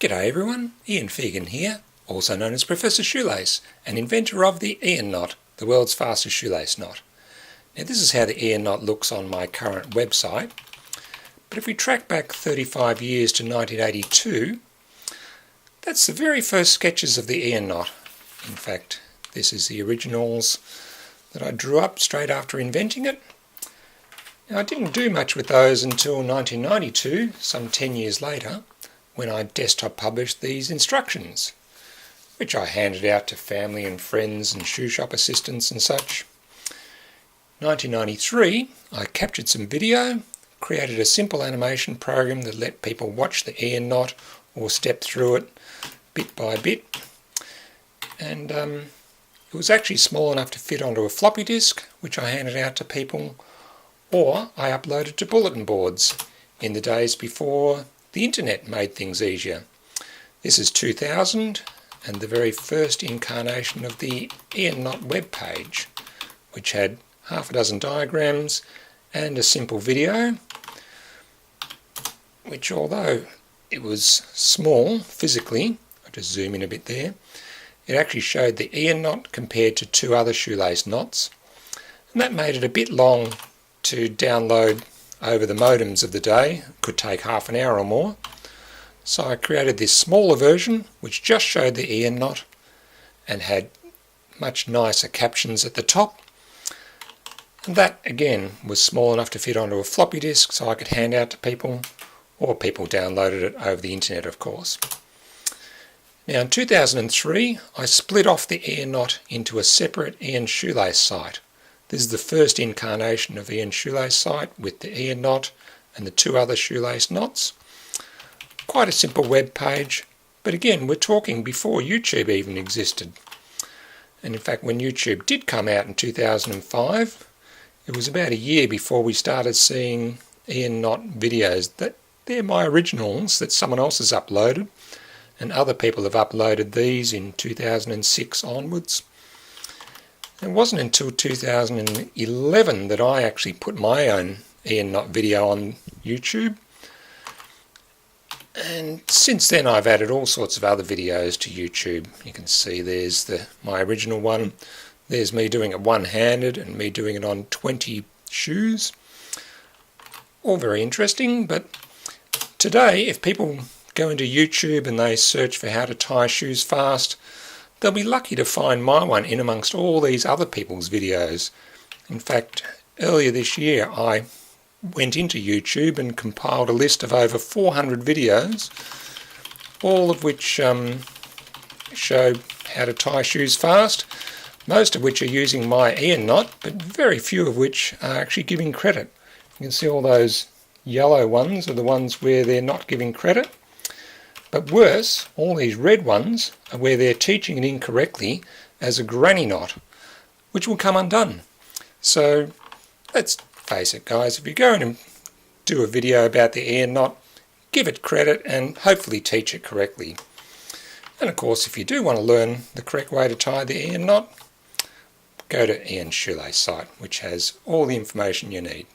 G'day everyone, Ian Fegan here, also known as Professor Shoelace, and inventor of the Ian knot, the world's fastest shoelace knot. Now this is how the Ian knot looks on my current website, but if we track back 35 years to 1982, that's the very first sketches of the Ian knot. In fact, this is the originals that I drew up straight after inventing it. Now I didn't do much with those until 1992, some 10 years later, when I desktop published these instructions, which I handed out to family and friends and shoe shop assistants and such. 1993, I captured some video, created a simple animation program that let people watch the Ian knot or step through it bit by bit, and it was actually small enough to fit onto a floppy disk, which I handed out to people, or I uploaded to bulletin boards in the days before the internet made things easier. This is 2000 and the very first incarnation of the Ian knot web page, which had half a dozen diagrams and a simple video, which although it was small physically, I'll just zoom in a bit there, it actually showed the Ian knot compared to two other shoelace knots, and that made it a bit long to download over the modems of the day. It could take half an hour or more. So I created this smaller version which just showed the Ian knot and had much nicer captions at the top. And that again was small enough to fit onto a floppy disk so I could hand out to people, or people downloaded it over the internet of course. Now in 2003 I split off the Ian knot into a separate Ian Shoelace site. This is the first incarnation of Ian Shoelace site with the Ian knot and the two other shoelace knots. Quite a simple web page, but again we're talking before YouTube even existed. And in fact when YouTube did come out in 2005, it was about a year before we started seeing Ian knot videos. They're my originals that someone else has uploaded, and other people have uploaded these in 2006 onwards. It wasn't until 2011 that I actually put my own Ian knot video on YouTube, and since then I've added all sorts of other videos to YouTube. You can see there's my original one, there's me doing it one-handed and me doing it on 20 shoes. All very interesting, but today if people go into YouTube and they search for how to tie shoes fast, they'll be lucky to find my one in amongst all these other people's videos. In fact, earlier this year I went into YouTube and compiled a list of over 400 videos, all of which show how to tie shoes fast, most of which are using my Ian knot, but very few of which are actually giving credit. You can see all those yellow ones are the ones where they're not giving credit. But worse, all these red ones are where they're teaching it incorrectly as a granny knot, which will come undone. So let's face it guys, if you're going to do a video about the Ian knot, give it credit and hopefully teach it correctly. And of course if you do want to learn the correct way to tie the Ian knot, go to Ian Shoelace site, which has all the information you need.